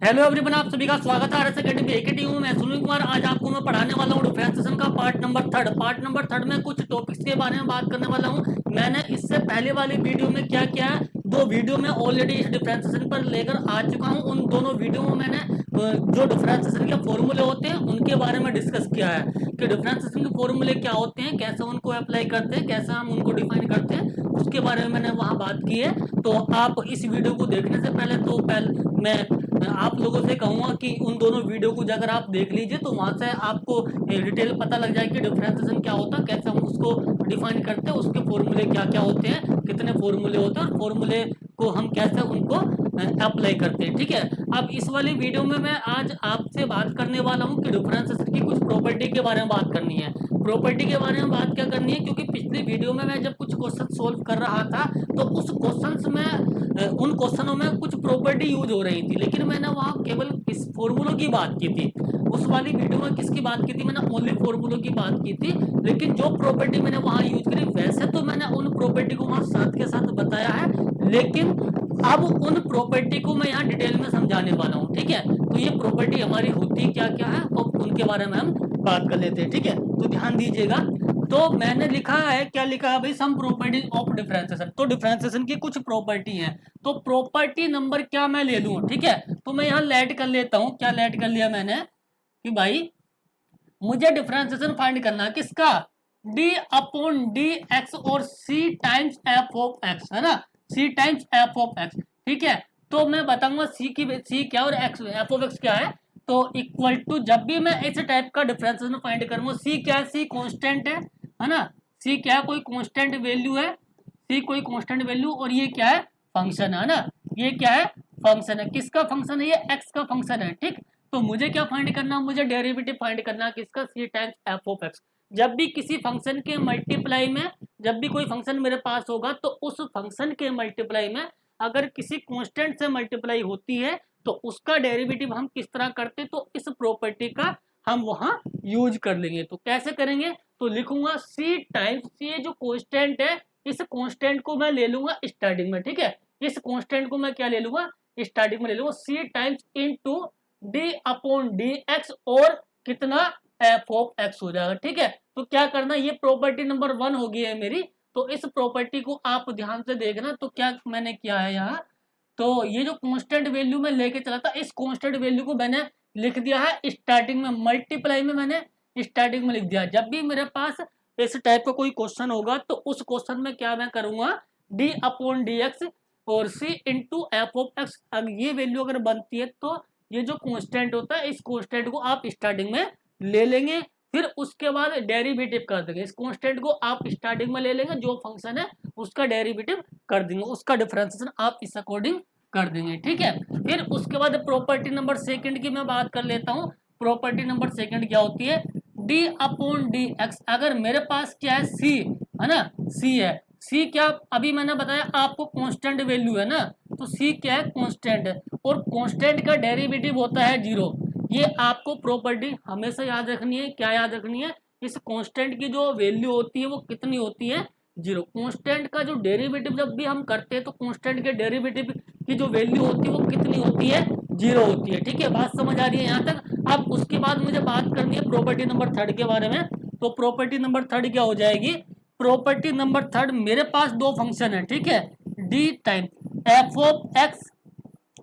Hello everyone, आप सभी का स्वागत है आरएस एकेडमी एकेटी हूँ। मैं सुनील कुमार। आज आपको मैं पढ़ाने वाला हूँ डिफरेंशिएशन का पार्ट नंबर थर्ड में कुछ टॉपिक्स के बारे में बात करने वाला हूँ। मैंने इससे पहले वाली वीडियो में क्या किया है, दो वीडियो में ऑलरेडी इस डिफरेंशिएशन पर लेकर आ चुका हूँ। उन दोनों वीडियो में मैंने जो डिफरेंशिएशन के फॉर्मूले होते हैं उनके बारे में डिस्कस किया है कि डिफरेंशिएशन के फॉर्मूले क्या होते हैं, कैसे उनको अप्लाई करते हैं, कैसे हम उनको डिफाइन करते हैं, उसके बारे में मैंने वहाँ बात की है। तो आप इस वीडियो को देखने से पहले मैं आप लोगों से कहूँगा कि उन दोनों वीडियो को अगर आप देख लीजिए तो वहाँ से आपको डिटेल पता लग जाएगी कि डिफरेंशिएशन क्या होता है, कैसे हम उसको डिफाइन करते हैं, उसके फॉर्मूले क्या क्या होते हैं, कितने फॉर्मूले होते हैं और फॉर्मूले को हम कैसे उनको अप्लाई करते हैं। ठीक है, अब इस वाली वीडियो में मैं आज आपसे बात करने वाला हूँ कि डिफरेंशिएशन की कुछ प्रॉपर्टी के बारे में बात करनी है। प्रॉपर्टी के बारे में बात क्या करनी है, क्योंकि पिछली वीडियो में मैं जब कुछ क्वेश्चन सोल्व कर रहा था तो उस क्वेश्चंस में उन क्वेश्चनों में कुछ प्रॉपर्टी यूज हो रही थी, लेकिन मैंने वहाँ केवल इस फॉर्मूलों की बात की थी। उस वाली वीडियो में किसकी बात की थी, मैंने ओनली फॉर्मूलों की बात की थी। लेकिन जो प्रॉपर्टी मैंने वहाँ यूज करी, वैसे तो मैंने उन प्रॉपर्टी को वहाँ साथ के साथ बताया है, लेकिन अब उन प्रॉपर्टी को मैं यहाँ डिटेल में समझाने वाला हूँ। ठीक है, तो ये प्रॉपर्टी हमारी होती क्या क्या है और उनके बारे में हम बात कर लेते हैं। ठीक है, तो ध्यान दीजिएगा। तो मैंने लिखा है, क्या लिखा है भाई, सम प्रॉपर्टीज ऑफ डिफरेंशिएशन। तो डिफरेंशिएशन की कुछ प्रॉपर्टी है, तो प्रॉपर्टी नंबर क्या मैं ले लूं। ठीक है, तो मैं यहाँ लेट कर लेता हूँ। क्या लेट कर लिया मैंने कि भाई मुझे डिफरेंशिएशन फाइंड करना है किसका, डी अपॉन डी एक्स और सी टाइम्स एफ ऑफ एक्स, है ना, सी टाइम्स एफ ऑफ एक्स। ठीक है, तो मैं बताऊंगा सी क्या और एक्स एफ ऑफ एक्स क्या है। तो इक्वल टू, जब भी मैं इस टाइप का डिफरेंशिएशन फाइंड करूंगा, सी क्या है, सी कांस्टेंट है ना, सी क्या है, कोई कांस्टेंट वैल्यू है, सी कोई कांस्टेंट वैल्यू, और ये क्या है, फंक्शन है ना, ये क्या है, फंक्शन है। किसका फंक्शन है, ये एक्स का फंक्शन है। ठीक, तो मुझे क्या फाइंड करना, मुझे डेरिवेटिव फाइंड करना किसका, सी टाइम्स एफ ऑफ एक्स। जब भी किसी फंक्शन के मल्टीप्लाई में, जब भी कोई फंक्शन मेरे पास होगा तो उस फंक्शन के मल्टीप्लाई में अगर किसी कांस्टेंट से मल्टीप्लाई होती है तो उसका डेरिवेटिव हम किस तरह करते, तो इस प्रॉपर्टी का हम वहां यूज कर लेंगे। तो कैसे करेंगे, तो लिखूंगा सी टाइम्स, ये जो कांस्टेंट है इस कांस्टेंट को मैं ले लूंगा स्टार्टिंग में। ठीक है, इस कांस्टेंट को मैं क्या ले लूंगा, स्टार्टिंग में ले लूंगा, c times into d upon d x, और कितना, एफ ऑफ एक्स हो जाएगा। ठीक है, तो क्या करना, ये प्रॉपर्टी नंबर 1 हो गई है मेरी। तो इस प्रॉपर्टी को आप ध्यान से देखना। तो क्या मैंने किया है यहाँ, तो ये जो कांस्टेंट वैल्यू में लेके चला था, इस कांस्टेंट वैल्यू को मैंने लिख दिया है स्टार्टिंग में, मल्टीप्लाई में मैंने स्टार्टिंग में लिख दिया। जब भी मेरे पास इस टाइप का कोई क्वेश्चन होगा तो उस क्वेश्चन में क्या मैं करूंगा, डी अपॉन डी एक्स और सी इंटू एफ ऑफ एक्स। अब ये वैल्यू अगर बनती है तो ये जो कांस्टेंट होता है इस कांस्टेंट को आप स्टार्टिंग में ले लेंगे, फिर उसके बाद डेरिवेटिव कर देंगे। इस कांस्टेंट को आप स्टार्टिंग में ले लेंगे, जो फंक्शन है उसका डेरिवेटिव कर देंगे, उसका डिफरेंशिएशन आप इस अकॉर्डिंग कर देंगे। ठीक है, फिर उसके बाद प्रॉपर्टी नंबर सेकंड की मैं बात कर लेता हूँ। प्रॉपर्टी नंबर सेकंड क्या होती है, डी अपॉन डी एक्स। अगर मेरे पास क्या है, सी है ना, सी है, सी क्या, अभी मैंने बताया आपको कांस्टेंट वैल्यू है ना, तो सी क्या है, कांस्टेंट है, और कांस्टेंट का डेरिवेटिव होता है 0। ये आपको प्रॉपर्टी हमेशा याद रखनी है। क्या याद रखनी है, इस कांस्टेंट की जो वैल्यू होती है वो कितनी होती है, 0। कांस्टेंट का जो डेरिवेटिव जब भी हम करते हैं तो कांस्टेंट के डेरिवेटिव की जो वैल्यू होती है वो कितनी होती है, 0 होती है। ठीक है, बात समझ आ रही है यहाँ तक। अब उसके बाद मुझे बात करनी है प्रॉपर्टी नंबर थर्ड के बारे में। तो प्रॉपर्टी नंबर थर्ड क्या हो जाएगी, प्रॉपर्टी नंबर थर्ड, मेरे पास दो फंक्शन है। ठीक है, d time f of x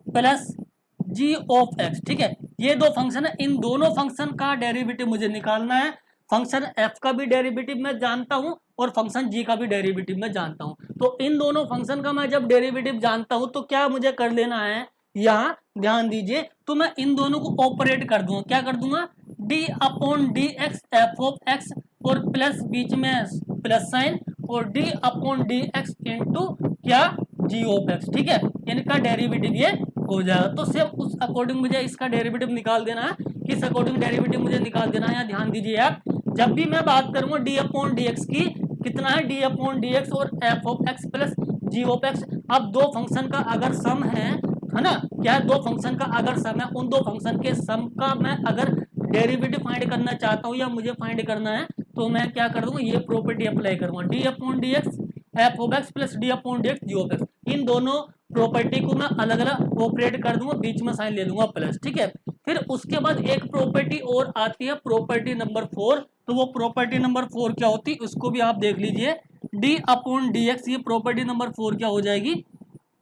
plus g of x. ठीक है, ये दो फंक्शन है, इन दोनों फंक्शन का डेरिवेटिव मुझे निकालना है। फंक्शन एफ का भी डेरिवेटिव मैं जानता हूं और फंक्शन जी का भी डेरिवेटिव मैं जानता हूं। तो इन दोनों फंक्शन का मैं जब डेरिवेटिव जानता हूं तो क्या मुझे कर लेना है, यहाँ ध्यान दीजिए, तो मैं इन दोनों को ऑपरेट कर दूंगा। क्या कर दूंगा, D upon d x f of x, और प्लस बीच में प्लस साइन, और D upon d x into क्या, जी ऑफ एक्स। ठीक है, इनका डेरिवेटिव ये हो जाएगा। तो सेम उस अकॉर्डिंग मुझे इसका डेरिवेटिव निकाल देना है। किस अकॉर्डिंग डेरिवेटिव मुझे निकाल देना है, यहाँ ध्यान दीजिए आप। जब भी मैं बात करूंगा डी अपॉन डी एक्स की, कितना है, डी अपॉन डी एक्स और f of x plus g of x. अब दो फंक्शन का अगर सम है ना, क्या है, दो फंक्शन का अगर सम है, उन दो फंक्शन के सम का मैं अगर डेरिवेटिव फाइंड करना चाहता हूँ या मुझे फाइंड करना है, तो मैं क्या कर दूंगा, ये प्रॉपर्टी अप्लाई करूंगा, d upon d x f of x plus d upon d x g of x. इन दोनों प्रॉपर्टी को मैं अलग अलग ऑपरेट कर दूंगा, बीच में साइन ले लूंगा प्लस, ठीक है। फिर उसके बाद एक प्रॉपर्टी और आती है, प्रॉपर्टी नंबर 4। तो वो प्रॉपर्टी नंबर 4 क्या होती है, उसको भी आप देख लीजिए, डी अपॉन डी एक्स। ये प्रॉपर्टी नंबर 4 क्या हो जाएगी,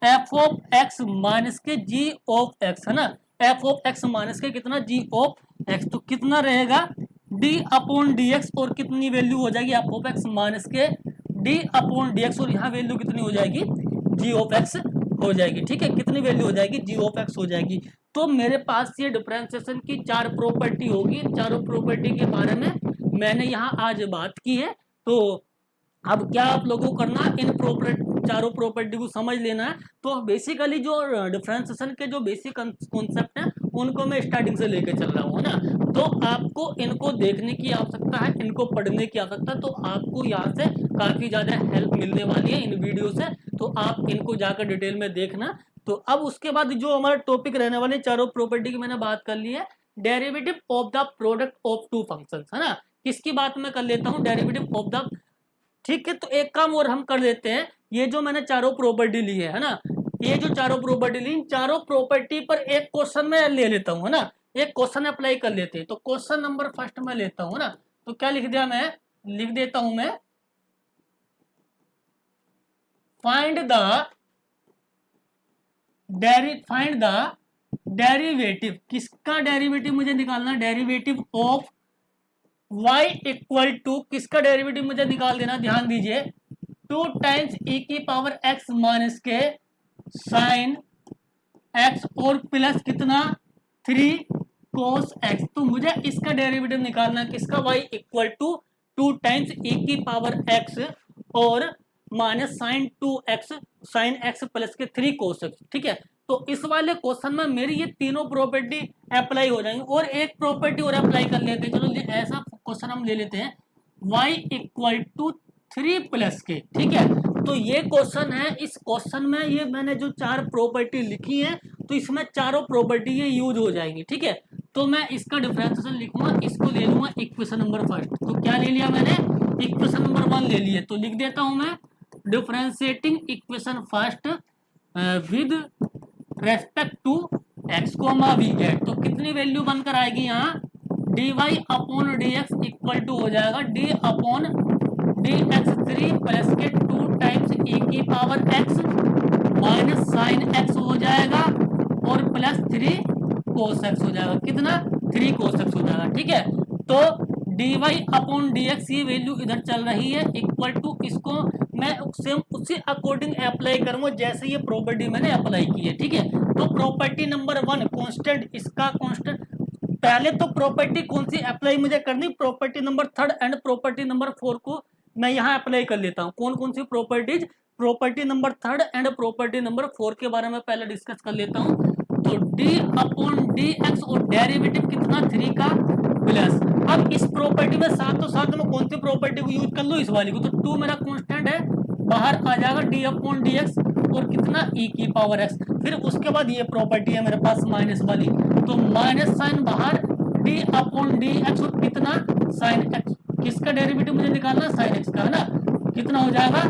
एफ ऑफ एक्स माइनस के जी ऑफ एक्स, है ना। एफ ऑफ एक्स माइनस के कितना, जी ऑफ एक्स। तो कितना रहेगा, डी अपॉन डी एक्स, और कितनी वैल्यू हो जाएगी एफ ऑफ एक्स माइनस के डी अपॉन डी एक्स, और यहाँ वैल्यू कितनी हो जाएगी, जी ऑफ एक्स हो जाएगी, ठीक है। कितनी वैल्यू हो जाएगी, जी ऑफ एक्स हो जाएगी। तो मेरे पास ये डिफरेंशिएशन की 4 प्रॉपर्टी होगी। चारों प्रॉपर्टी के बारे में मैंने यहाँ आज बात की है। तो अब क्या आप लोगों को करना, इन चारों प्रॉपर्टी को समझ लेना है। तो बेसिकली जो डिफरेंशिएशन के जो बेसिक कॉन्सेप्ट हैं उनको मैं स्टार्टिंग से लेके चल रहा हूँ, है ना। तो आपको इनको देखने की आवश्यकता है, इनको पढ़ने की आवश्यकता है। तो आपको यहाँ से काफ़ी ज़्यादा हेल्प मिलने वाली है इन वीडियो से। तो आप इनको जाकर डिटेल में देखना। तो अब उसके बाद जो हमारा टॉपिक रहने वाले, चारों प्रॉपर्टी की मैंने बात कर ली है, derivative of the product of two functions, है ना। किसकी बात मैं कर लेता हूँ, डेरिवेटिव ऑफ द, ठीक है। तो एक काम और हम कर लेते हैं, ये जो मैंने चारों प्रॉपर्टी ली है ना, ये जो चारों प्रॉपर्टी ली, चारों प्रॉपर्टी पर एक क्वेश्चन में ले लेता हूँ, है ना। एक क्वेश्चन अप्लाई कर लेते हैं। तो क्वेश्चन नंबर फर्स्ट में लेता हूँ ना। तो क्या लिख दिया मैं, लिख देता हूं मैं, फाइंड द डेरिवेटिव। किसका डेरिवेटिव मुझे निकालना, derivative of y equal to, किसका डेरिवेटिव मुझे निकाल देना, ध्यान दीजिए, 2 टाइम्स e की पावर x माइनस के साइन x और प्लस कितना 3 cos x। तो मुझे इसका डेरिवेटिव निकालना, किसका, y equal to 2 times e की पावर x और minus sine 2x sine x plus के 3 cos x, ठीक है। तो इस वाले क्वेश्चन में मेरी ये तीनों प्रॉपर्टी अप्लाई हो जाएंगी, और एक प्रॉपर्टी और अप्लाई कर लेते हैं। चलो ऐसा क्वेश्चन हम ले लेते हैं, y इक्वल टू 3 प्लस के, ठीक है। तो ये क्वेश्चन है, इस क्वेश्चन में ये मैंने जो 4 प्रॉपर्टी लिखी है, तो इसमें चारों प्रॉपर्टी ये यूज हो जाएंगी, ठीक है। तो मैं इसका डिफरेंशिएशन लिखूंगा, इसको ले लूंगा इक्वेशन नंबर फर्स्ट। तो क्या ले लिया मैंने, इक्वेशन नंबर 1 ले लिए। तो लिख देता हूं मैं, differentiating equation first with respect to x comma we get. तो कितनी वैल्यू बनकर आएगी यहाँ, d y upon d x equal to हो जाएगा d upon d x 3 plus के 2 टाइम्स e की power x minus sine x हो जाएगा, और प्लस 3 cos x हो जाएगा। कितना, 3 cos x हो जाएगा, ठीक है। तो d y upon d x, ये वैल्यू इधर चल रही है, इक्वल टू, इसको मैं सेम उसी अकॉर्डिंग अप्लाई करूंगा जैसे ये प्रॉपर्टी मैंने अप्लाई की है, ठीक है। तो प्रॉपर्टी नंबर 1 कांस्टेंट, इसका कांस्टेंट, पहले तो प्रॉपर्टी कौन सी अप्लाई मुझे करनी, property number 3 and property number 4 को मैं यहाँ अप्लाई कर लेता हूँ। कौन कौन सी properties, property number 3 and property number 4 के बारे में पहले डिस्कस कर लेता हूँ। तो डी अपॉन डी एक्स, और डेरिवेटिव कितना 3 का प्लस। अब इस प्रॉपर्टी में साथ में कौन सी प्रॉपर्टी को यूज कर लो, इस वाली को। तो 2 मेरा कांस्टेंट है, बाहर आ जाएगा डी अपॉन डी एक्स, और कितना e की पावर x। फिर उसके बाद ये प्रॉपर्टी है मेरे पास माइनस वाली, तो माइनस साइन बाहर, डी अपॉन डी एक्स, और कितना साइन x। किसका डेरिवेटिव मुझे निकालना, साइन x का, है ना। कितना हो जाएगा,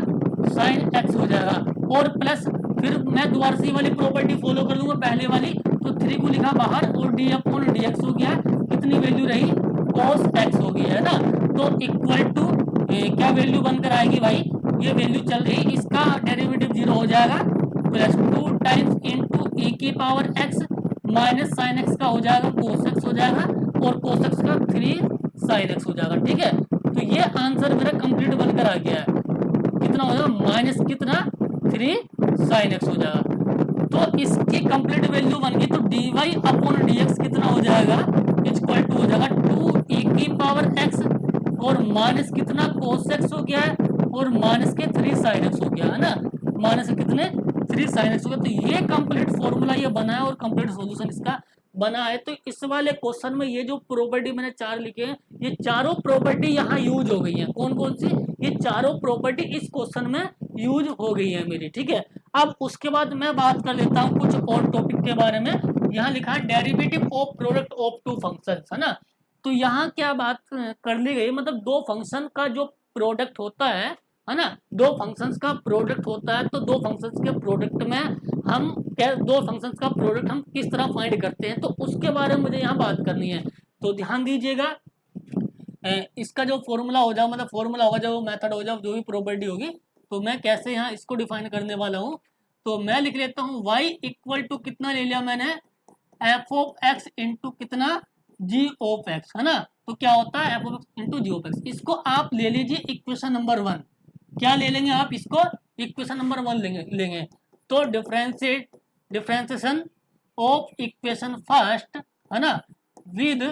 साइन x हो जाएगा, और प्लस, फिर मैं दोबारा से वाली प्रॉपर्टी फॉलो कर लूंगा पहले वाली। तो 3 को लिखा बाहर, और डी अपॉन डी एक्स हो गया, कितनी वैल्यू रही, cos x हो गया, है ना। तो इक्वल टू क्या वैल्यू बनकर आएगी भाई, ये वैल्यू चल रही, इसका डेरिवेटिव 0 हो जाएगा, प्लस 2 टाइम्स इंटू e की power x minus sine x का हो जाएगा cos x हो जाएगा, और cos x का 3 साइन x हो जाएगा, ठीक है। तो ये आंसर मेरा कंप्लीट बनकर आ गया है। कितना हो जाएगा, माइनस कितना 3 साइन x हो जाएगा। तो इसकी कंप्लीट वैल्यू बन गई। तो d y upon d x कितना हो जाएगा, इक्वल टू हो जाएगा 2 e की पावर x, और माइनस कितना cos x हो गया है, और माइनस के 3 साइन x हो गया, है ना। माइनस के कितने 3 साइन x हो गया। तो ये कंप्लीट फॉर्मूला ये बना है, और कंप्लीट सॉल्यूशन इसका बना है। तो इस वाले क्वेश्चन में ये जो प्रॉपर्टी मैंने 4 लिखे हैं, ये चारों प्रॉपर्टी यहाँ यूज हो गई हैं। कौन कौन सी, ये चारों प्रॉपर्टी इस क्वेश्चन में यूज हो गई है मेरी, ठीक है। अब उसके बाद मैं बात कर लेता हूँ कुछ और टॉपिक के बारे में। यहाँ लिखा है derivative of product of two functions, है ना। तो यहाँ क्या बात कर ली गई, मतलब दो फंक्शन का जो प्रोडक्ट होता है ना, दो फंक्शंस का प्रोडक्ट होता है। तो दो फंक्शंस के प्रोडक्ट में हम दो फंक्शंस का प्रोडक्ट हम किस तरह फाइंड करते हैं, तो उसके बारे में मुझे यहाँ बात करनी है। तो ध्यान दीजिएगा, इसका जो फॉर्मूला हो जाए, मतलब फॉर्मूला होगा, जो मेथड हो जाए, जो भी प्रॉपर्टी होगी, तो मैं कैसे यहाँ इसको डिफाइन करने वाला हूँ। तो मैं लिख लेता हूँ y इक्वल टू कितना ले लिया मैंने, एफ ऑफ एक्स इंटू कितना, जी ऑफ एक्स, है ना। तो क्या होता है f of x into g of x. इसको आप ले लीजिए इक्वेशन नंबर 1। क्या ले लेंगे आप इसको, इक्वेशन नंबर 1 लेंगे। तो डिफरेंशिएशन ऑफ इक्वेशन फर्स्ट, है ना, विद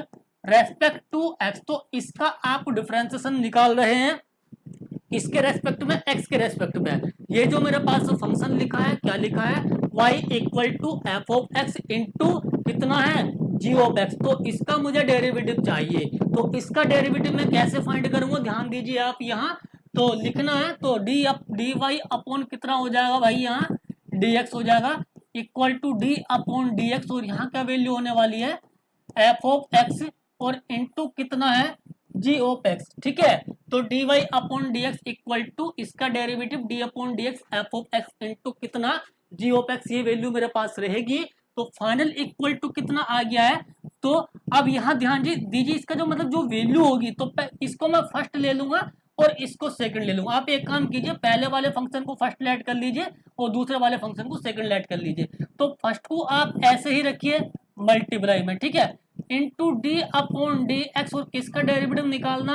रेस्पेक्ट टू एक्स। तो इसका आप डिफरेंशिएशन निकाल रहे हैं इसके रेस्पेक्ट में, एक्स के रेस्पेक्ट में। ये जो मेरे पास फंक्शन लिखा है, क्या लिखा है, y equal to f of x into कितना है, जी ऑफ एक्स। तो इसका मुझे डेरिवेटिव चाहिए। तो इसका डेरिवेटिव मैं कैसे फाइंड करूंगा, ध्यान दीजिए आप यहाँ। तो लिखना है, तो डी वाई अपॉन कितना हो जाएगा भाई, यहाँ डी एक्स हो जाएगा, equal to d upon d x. और यहाँ क्या वैल्यू होने वाली है, एफ ऑफ एक्स, और इंटू कितना है, जी ऑफ एक्स। ठीक है, तो d y upon d x equal to इसका derivative d upon d x, f of x into कितना, जी ऑफ एक्स। ये वैल्यू मेरे पास रहेगी। तो फाइनल इक्वल टू कितना आ गया है। तो अब यहाँ ध्यान दीजिए, इसका जो मतलब जो वैल्यू होगी, तो इसको मैं फर्स्ट ले लूंगा और इसको सेकंड ले लूंगा। आप एक काम कीजिए, पहले वाले फंक्शन को फर्स्ट लेट कर लीजिए और दूसरे वाले फंक्शन को सेकंड लेट कर लीजिए। तो फर्स्ट को आप ऐसे ही रखिए मल्टीप्लाई में, ठीक है, into D upon d x. और किसका डेरिवेटिव निकालना,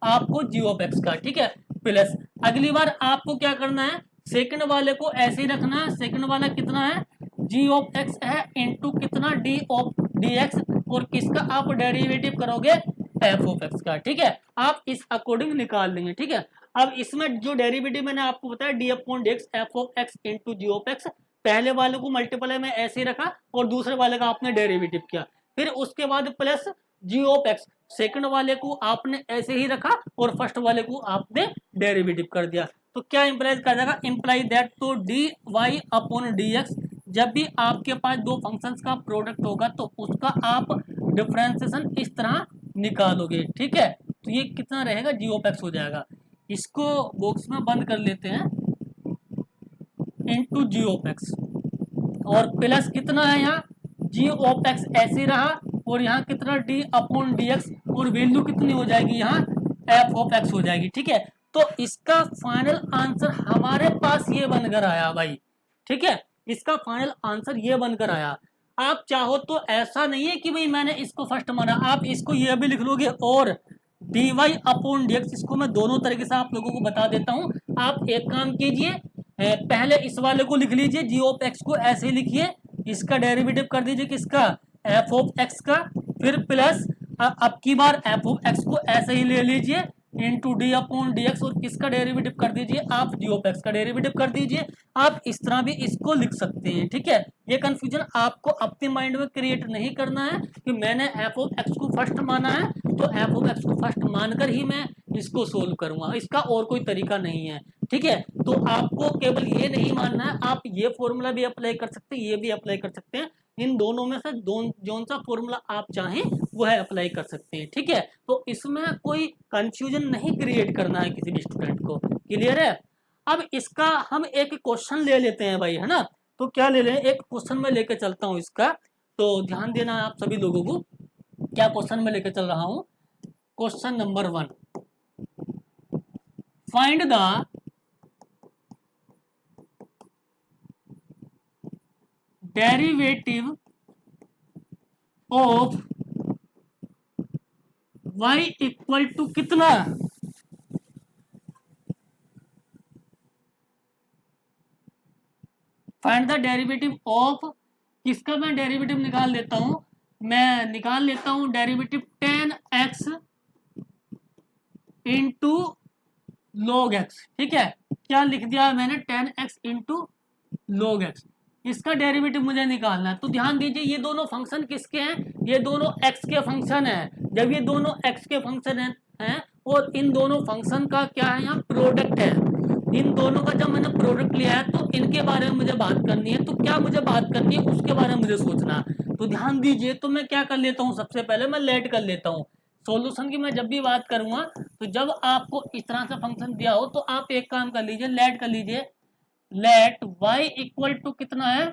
आपको जी ऑफ एक्स का, ठीक है, प्लस अगली बार आपको क्या करना है, सेकंड वाले को ऐसे ही रखना है। सेकंड वाला कितना है, जी ऑफ एक्स है, इंटू कितना, डी ऑफ डी एक्स। और किसका आप डेरिवेटिव करोगे, एफ ऑफ एक्स का, ठीक है। आप इस अकॉर्डिंग निकाल लेंगे, ठीक है। अब इसमें जो डेरिवेटिव मैंने आपको बताया, d upon d x, f of x into g of x, पहले वाले को मल्टीप्लाई में ऐसे ही रखा और दूसरे वाले का आपने डेरिवेटिव किया। फिर उसके बाद plus g of x, second वाले को आपने ऐसे ही रखा और फर्स्ट वाले को आपने डेरिवेटिव कर दिया। तो क्या इंप्लाइज कर जाएगा, इंप्लाई दैट, तो d y upon d x, जब भी आपके पास दो फंक्शंस का प्रोडक्ट होगा तो उसका आप डिफरेंशिएशन इस तरह निकालोगे, ठीक है। तो ये कितना रहेगा, जी ऑफ एक्स हो जाएगा। इसको बॉक्स में बंद कर लेते हैं, इंटू जी ऑफ एक्स, और प्लस कितना है यहाँ, जी ऑफ एक्स ऐसे रहा, और यहाँ कितना, डी अपॉन डी एक्स, और वैल्यू कितनी हो जाएगी यहाँ, एफ ऑफ एक्स हो जाएगी, ठीक है। तो इसका फाइनल आंसर हमारे पास ये बनकर आया भाई, ठीक है, इसका फाइनल आंसर ये बनकर आया। आप चाहो तो ऐसा नहीं है कि भाई मैंने इसको फर्स्ट माना, आप इसको ये भी लिख लोगे, और d y upon d x, इसको मैं दोनों तरीके से आप लोगों को बता देता हूँ। आप एक काम कीजिए, पहले इस वाले को लिख लीजिए, जी ऑफ एक्स को ऐसे ही लिखिए, इसका डेरिवेटिव कर दीजिए किसका, एफ ऑफ एक्स का, फिर प्लस अब की बार एफ ऑफ एक्स को ऐसे ही ले लीजिए, into D upon d x, और किसका डेरिवेटिव कर दीजिए, आप जी ऑफ एक्स का डेरिवेटिव कर दीजिए। आप इस तरह भी इसको लिख सकते हैं, ठीक है। ये कंफ्यूजन आपको अपने माइंड में क्रिएट नहीं करना है कि मैंने एफ ऑफ एक्स को फर्स्ट माना है तो एफ ऑफ एक्स को फर्स्ट मानकर ही मैं इसको सोल्व करूंगा, इसका और कोई तरीका नहीं है, ठीक है। तो आपको केवल ये नहीं मानना है, आप ये फॉर्मूला भी अप्लाई कर सकते हैं, ये भी अप्लाई कर सकते हैं। इन दोनों में से जोन सा फॉर्मूला आप चाहें वो है अप्लाई कर सकते हैं, ठीक है। तो इसमें कोई कंफ्यूजन नहीं क्रिएट करना है किसी भी स्टूडेंट को, क्लियर है। अब इसका हम एक क्वेश्चन ले लेते हैं भाई, है ना। तो क्या ले लें, एक क्वेश्चन में लेके चलता हूं इसका, तो ध्यान देना है आप सभी लोगों को, क्या क्वेश्चन में लेके चल रहा हूं। Question number 1, find the derivative of y equal to कितना, फाइंड द डेरिवेटिव ऑफ, किसका मैं डेरिवेटिव निकाल लेता हूं, मैं निकाल लेता हूं derivative 10x into log x, ठीक है। क्या लिख दिया है मैंने, 10x इंटू log x, इसका डेरिवेटिव मुझे निकालना है। तो ध्यान दीजिए, ये दोनों फंक्शन किसके हैं, ये दोनों x के फंक्शन हैं। जब ये दोनों x के फंक्शन हैं और इन दोनों फंक्शन का क्या है, यहाँ प्रोडक्ट है, इन दोनों का जब मैंने प्रोडक्ट लिया है तो इनके बारे में मुझे बात करनी है। तो क्या मुझे बात करनी है, उसके बारे में मुझे सोचना। तो ध्यान दीजिए, तो मैं क्या कर लेता हूँ, सबसे पहले मैं लेट कर लेता हूँ सॉल्यूशन की। मैं जब भी बात करूंगा तो जब आपको इस तरह से फंक्शन दिया हो तो आप एक काम कर लीजिए, लेट कर लीजिए लेट y इक्वल टू कितना है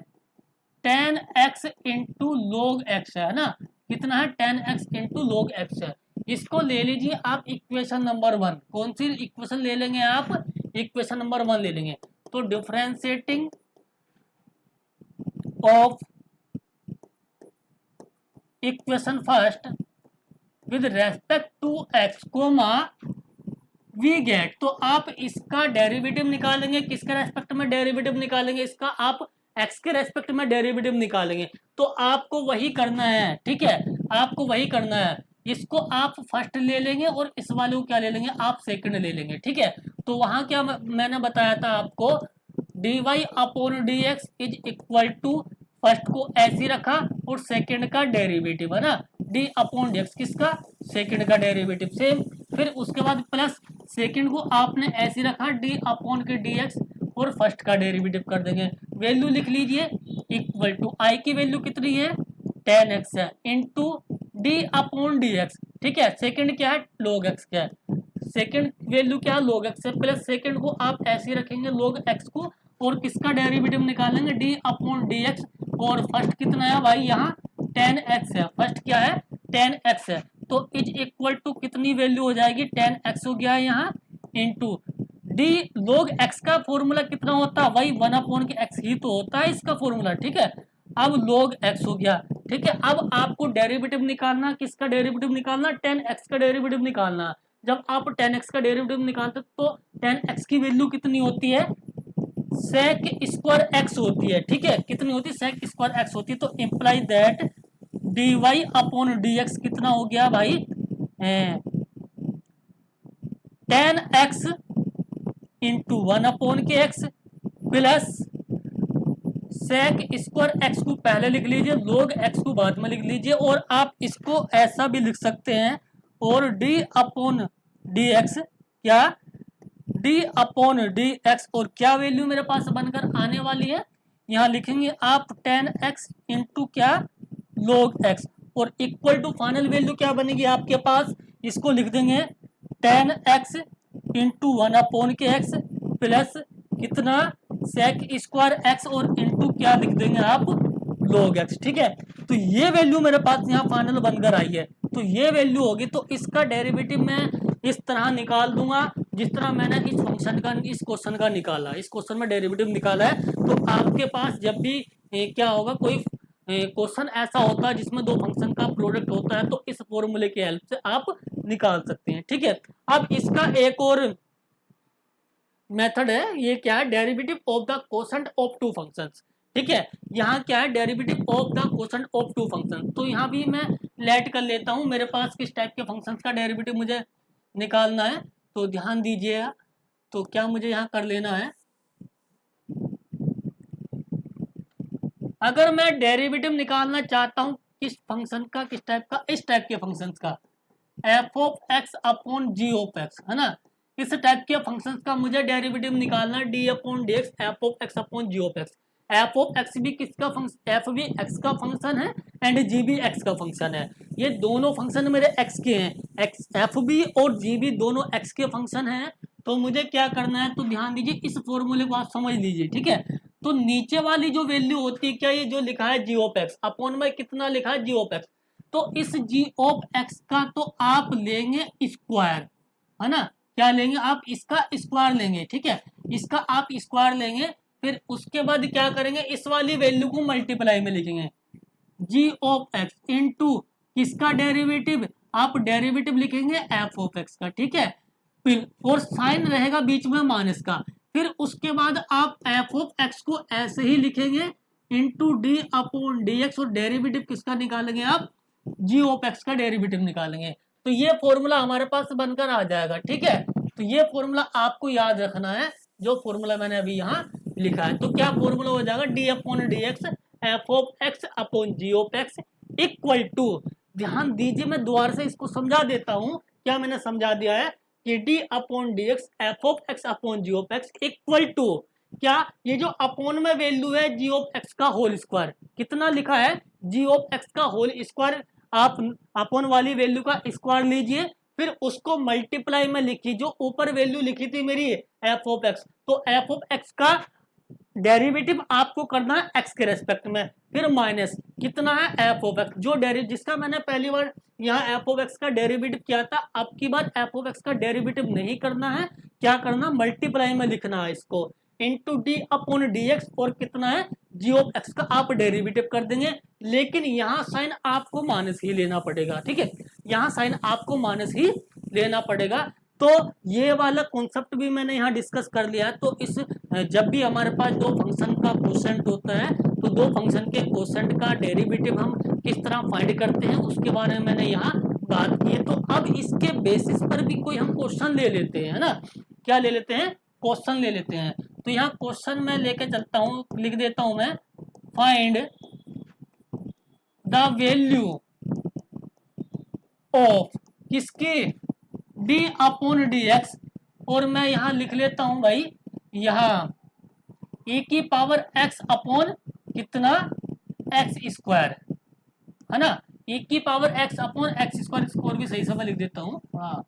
10x इंटू log x है ना, कितना है 10x इंटू log x है। इसको ले लीजिए आप इक्वेशन नंबर 1। कौन सी इक्वेशन ले लेंगे आप, इक्वेशन नंबर 1 ले लेंगे। तो differentiating of equation first with respect to x comma we get, तो आप इसका डेरिवेटिव निकालेंगे, किसके रेस्पेक्ट में डेरिवेटिव निकालेंगे, इसका आप x के रेस्पेक्ट में डेरिवेटिव निकालेंगे। तो आपको वही करना है, ठीक है, आपको वही करना है। इसको आप फर्स्ट ले लेंगे और इस वाले को क्या ले लेंगे, आप सेकंड ले लेंगे, ठीक है। तो वहां क्या मैंने बताया था आपको, dy upon dx is equal to, first को ऐसे रखा और सेकंड का डेरिवेटिव है ना, d अपॉन dx किसका, सेकंड का डेरिवेटिव सेम। फिर उसके बाद प्लस सेकंड को आपने ऐसे रखा d अपॉन के dx और फर्स्ट का डेरिवेटिव कर देंगे। वैल्यू लिख लीजिए इक्वल टू i की वैल्यू कितनी है 10x है इंटू d अपॉन dx, ठीक है। सेकंड क्या है log x, क्या है सेकंड वैल्यू क्या है log x है, प्लस सेकंड को आप ऐसे रखेंगे log x को और किसका डेरिवेटिव निकालेंगे d अपॉन dx, और फर्स्ट कितना है भाई यहाँ 10x है, फर्स्ट क्या है 10x है। तो इज इक्वल टू कितनी वैल्यू हो जाएगी 10x हो गया यहाँ इंटू डी log x का फॉर्मूला कितना होता है वही 1 अपॉन के x ही तो होता है इसका फॉर्मूला, ठीक है। अब log x हो गया, ठीक है। अब आपको डेरिवेटिव निकालना, किसका डेरिवेटिव निकालना 10x का डेरिवेटिव निकालना। जब आप 10x का डेरिवेटिव निकालते तो 10x की वैल्यू कितनी होती है sec स्क्वायर x होती है, ठीक है। कितनी होती है sec स्क्वायर x होती है। तो imply that dy upon dx कितना हो गया भाई 10x इंटू 1 अपॉन के x plus sec square x को पहले लिख लीजिए, log x को बाद में लिख लीजिए, और आप इसको ऐसा भी लिख सकते हैं और d अपॉन dx, क्या d अपॉन dx, और क्या वैल्यू मेरे पास बनकर आने वाली है यहाँ लिखेंगे आप 10x इंटू क्या log x, और इक्वल टू फाइनल वैल्यू क्या बनेगी आपके पास, इसको लिख देंगे 10x इंटू 1 अपॉन के x प्लस कितना सेक स्क्वायर x और इंटू क्या लिख देंगे आप log x, ठीक है। तो ये वैल्यू मेरे पास यहाँ फाइनल बनकर आई है। तो ये वैल्यू होगी, तो इसका डेरिवेटिव मैं इस तरह निकाल दूंगा जिस तरह मैंने इस फंक्शन का, इस क्वेश्चन का निकाला, इस क्वेश्चन में डेरिवेटिव निकाला है। तो आपके पास जब भी क्या होगा, कोई क्वेश्चन ऐसा होता है जिसमें दो फंक्शन का प्रोडक्ट होता है, तो इस फॉर्मूले की हेल्प से आप निकाल सकते हैं, ठीक है। अब इसका एक और मेथड है, ये क्या है derivative of the quotient of two functions, ठीक है। यहाँ क्या है derivative of the quotient of two function. तो यहाँ भी मैं लेट कर लेता हूँ, मेरे पास किस टाइप के फंक्शंस का डेरिवेटिव मुझे निकालना है, तो ध्यान दीजिएगा। तो क्या मुझे यहाँ कर लेना है, अगर मैं डेरिवेटिव निकालना चाहता हूँ किस फंक्शन का, किस टाइप का, इस टाइप के फंक्शंस का f of x upon g of x, है ना, इस टाइप के फंक्शंस का मुझे डेरिवेटिव निकालना d upon d x f of x upon g of x. F of x भी किसका फंक्शन, एफ भी एक्स का फंक्शन है एंड जी भी एक्स का फंक्शन है। ये दोनों फंक्शन मेरे एक्स के हैं, एक्स एफ भी और जी भी दोनों एक्स के फंक्शन हैं। तो मुझे क्या करना है, तो ध्यान दीजिए, इस फॉर्मूले को आप समझ लीजिए, ठीक है। तो नीचे वाली जो वैल्यू होती है, क्या ये जो लिखा है जी ऑफ एक्स अपॉन में कितना लिखा है जी ऑफ एक्स, तो इस जी ऑफ एक्स का तो आप लेंगे स्क्वायर, है ना, क्या लेंगे आप इसका स्क्वायर लेंगे, ठीक है, इसका आप स्क्वायर लेंगे। फिर उसके बाद क्या करेंगे, इस वाली वैल्यू को मल्टीप्लाई में लिखेंगे जी ऑफ एक्स इंटू किसका डेरिवेटिव, आप डेरिवेटिव लिखेंगे एफ ऑफ एक्स का, ठीक है। फिर और साइन रहेगा बीच में माइनस का। फिर उसके बाद आप एफ ऑफ एक्स को ऐसे ही लिखेंगे into D upon d x, और डेरिवेटिव किसका निकालेंगे आप जी ऑफ एक्स का डेरिवेटिव निकालेंगे। तो ये फॉर्मूला हमारे पास बनकर आ जाएगा, ठीक है। तो ये फॉर्मूला आपको याद रखना है, जो फॉर्मूला मैंने अभी यहाँ लिखा है। तो क्या फॉर्मूला हो जाएगा d upon d x f of x upon g of x equal to, ध्यान दीजिए मैं दोबारा से इसको समझा देता हूँ, क्या मैंने समझा दिया है कि d upon d x f of x upon g of x equal to, क्या ये जो अपॉन में वैल्यू है जी ऑफ एक्स का होल स्क्वायर, कितना लिखा है जी ऑफ एक्स का होल स्क्वायर, आप अपॉन वाली वैल्यू का स्क्वायर लीजिए, फिर उसको मल्टीप्लाई में लिखिए, जो ऊपर वैल्यू लिखी थी मेरी एफ ऑफ एक्स, तो एफ ऑफ एक्स का डेरिवेटिव आपको करना है एक्स के रेस्पेक्ट में, फिर माइनस कितना है एफ ऑफ एक्स, जो जिसका मैंने पहली बार यहाँ एफ ऑफ एक्स का डेरिवेटिव किया था, अब की बार एफ ऑफ एक्स का डेरिवेटिव नहीं करना है, क्या करना, मल्टीप्लाई में लिखना है इसको into D upon d x, और कितना है जी ऑफ एक्स का आप डेरिवेटिव कर देंगे, लेकिन यहाँ साइन आपको माइनस ही लेना पड़ेगा, ठीक है, यहाँ साइन आपको माइनस ही लेना पड़ेगा। तो ये वाला कॉन्सेप्ट भी मैंने यहाँ डिस्कस कर लिया है। तो इस जब भी हमारे पास दो फंक्शन का कोसेंट होता है, तो दो फंक्शन के कोसेंट का डेरिवेटिव हम किस तरह फाइंड करते हैं उसके बारे में मैंने यहाँ बात की है। तो अब इसके बेसिस पर भी कोई हम क्वेश्चन ले लेते हैं, है ना, क्या ले लेते हैं, क्वेश्चन ले लेते हैं। तो यहाँ क्वेश्चन में लेके चलता हूँ, लिख देता हूँ मैं, फाइंड द वैल्यू ऑफ किसकी, डी अपॉन डी एक्स, और मैं यहां लिख लेता हूं भाई, यहां e की पावर x अपॉन कितना एक्स स्क्वायर, है ना, e की power x upon x square, इसको और भी सही से मैं लिख देता हूं, हाँ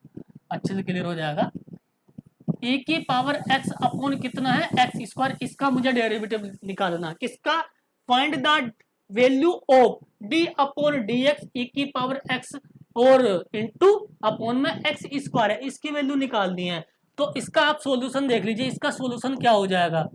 अच्छे से क्लियर हो जाएगा। e की पावर x अपॉन कितना है एक्स स्क्वायर, इसका मुझे डेरिवेटिव निकालना, किसका, find the value of d upon d x e की पावर x और इंटू अपॉन में एक्स स्क्वायर है, इसकी वैल्यू निकालनी है। तो इसका आप सॉल्यूशन देख लीजिए, इसका सॉल्यूशन क्या हो जाएगा,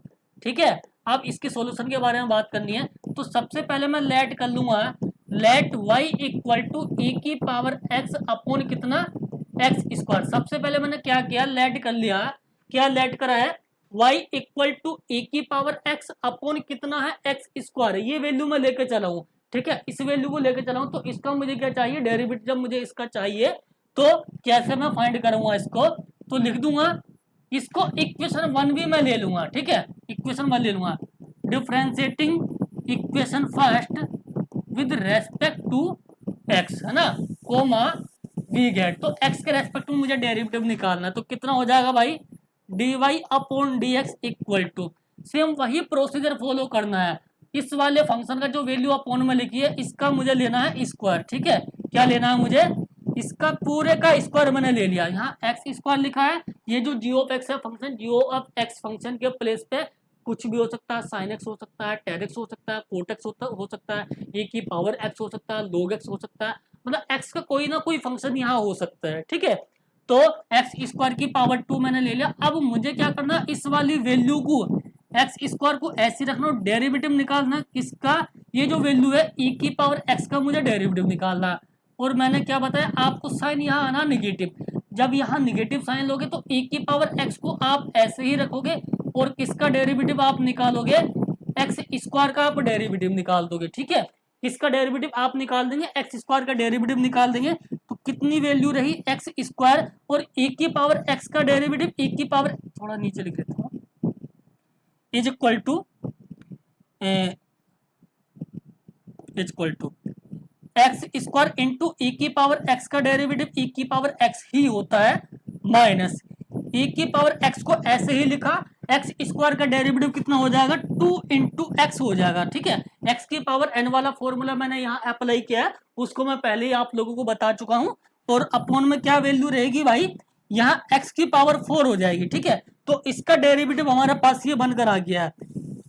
ठीक है, आप इसके सॉल्यूशन के बारे में बात करनी है। तो सबसे पहले मैं लेट कर लूंगा, let y equal to e की पावर x अपॉन कितना एक्स स्क्वायर। सबसे पहले मैंने क्या किया, लेट कर लिया, क्या लेट करा है, y इक्वल टू e की पावर x अपॉन कितना है एक्स स्क्वायर, ये वैल्यू मैं लेके चला हूं, ठीक है, इस वैल्यू को लेकर चला हूं। तो इसका मुझे क्या चाहिए, डेरिवेटिव, जब मुझे इसका चाहिए तो कैसे मैं फाइंड करूंगा इसको, तो लिख दूंगा इसको, इक्वेशन 1 भी मैं ले लूंगा, ठीक है, इक्वेशन 1 ले लूंगा, differentiating equation first with respect to x, है ना, कोमा वी गेट, तो एक्स के रेस्पेक्ट में मुझे डेरिवेटिव निकालना, तो कितना हो जाएगा भाई, d y upon d x equal to, same वही प्रोसीजर फॉलो करना है, इस वाले फंक्शन का जो वैल्यू अपॉन में लिखी है इसका मुझे लेना है स्क्वायर, ठीक है, क्या लेना है मुझे, इसका पूरे का स्क्वायर मैंने ले लिया, यहाँ एक्स स्क्वायर लिखा है, ये जो जी ऑफ एक्स है function, g of x function के प्लेस पे कुछ भी हो सकता है, साइन एक्स हो सकता है, टेन एक्स हो सकता है, कोट एक्स हो सकता है, ए की पावर एक्स हो सकता है, लोग एक्स हो सकता है, मतलब एक्स का कोई ना कोई फंक्शन यहाँ हो सकता है, ठीक है। तो एक्स स्क्वायर की पावर 2 मैंने ले लिया, अब मुझे क्या करना, इस वाली वैल्यू को एक्स स्क्वायर को ऐसे रखना, डेरिवेटिव निकालना किसका, ये जो वैल्यू है e की पावर x का मुझे डेरिवेटिव निकालना। और मैंने क्या बताया आपको, साइन यहाँ आना निगेटिव, जब यहाँ निगेटिव साइन लोगे तो e की पावर x को आप ऐसे ही रखोगे, और किसका डेरिवेटिव आप निकालोगे, एक्स स्क्वायर का आप डेरिवेटिव निकाल दोगे, ठीक है, किसका डेरिवेटिव आप निकाल देंगे, एक्स स्क्वायर का डेरिवेटिव निकाल देंगे। तो कितनी वैल्यू रही एक्स स्क्वायर और e की पावर x का डेरिवेटिव, e की पावर, थोड़ा नीचे लिख देता हूँ, is equal to x square into e की पावर एक्स का डेरिवेटिव ई की पावर एक्स ही होता है, माइनस ई की पावर एक्स को ऐसे ही लिखा, एक्स स्क्वायर का डेरिवेटिव कितना हो जाएगा, 2 इंटू एक्स हो जाएगा, ठीक है, एक्स की पावर एन वाला फॉर्मूला मैंने यहाँ अप्लाई किया है, उसको मैं पहले ही आप लोगों को बता चुका हूँ। और अपॉन में क्या वैल्यू रहेगी भाई, यहाँ एक्स की पावर 4 हो जाएगी, ठीक है, तो इसका डेरिवेटिव हमारे पास ये बनकर आ गया है,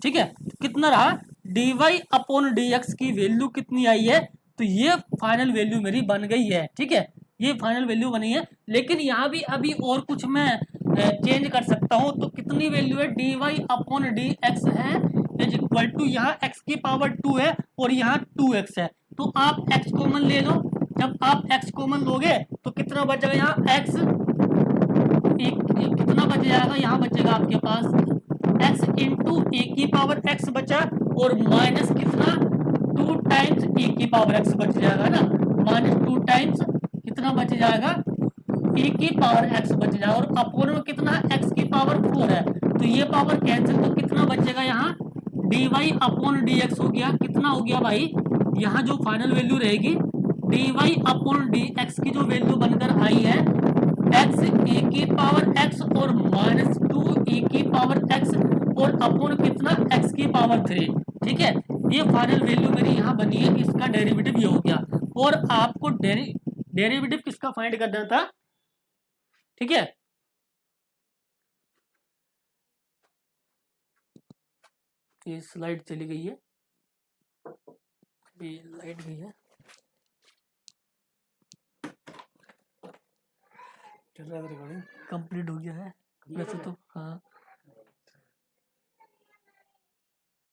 ठीक है, कितना रहा, d y upon d x की वैल्यू कितनी आई है, तो ये फाइनल वैल्यू मेरी बन गई है, ठीक है, ये फाइनल वैल्यू बनी है। लेकिन यहाँ भी अभी और कुछ मैं चेंज कर सकता हूँ, तो कितनी वैल्यू है, d y upon d x है इज इक्वल टू, यहाँ एक्स की पावर 2 है और यहाँ 2x है, तो आप x कॉमन ले लो, जब आप x कॉमन लोगे तो कितना बचेगा, यहाँ x कितना बच जाएगा, यहाँ बचेगा आपके पास x इंटू ए की पावर x बचा, और माइनस कितना 2 टाइम्स ए की पावर x बच जाएगा ना, माइनस 2 टाइम्स कितना बच जाएगा, e की पावर x बच जाएगा, और अपोन में कितना x की पावर 4 है, तो ये पावर कैंसिल, तो कितना बचेगा यहाँ dy अपॉन dx हो गया, कितना हो गया भाई, यहाँ जो फाइनल वैल्यू रहेगी dy अपॉन dx की जो वैल्यू बनकर आई है x ए की पावर x और माइनस 2 ए की पावर x और अपॉन कितना x की पावर 3, ठीक है, ये फाइनल वैल्यू मेरी यहाँ बनी है, इसका डेरिवेटिव ये हो गया। और आपको डेरिवेटिव किसका फाइंड करना था, ठीक है, ये स्लाइड चली गई है, अभी लाइट गई है, चल रहा है रिकॉर्डिंग। कंप्लीट हो गया है वैसे तो। हाँ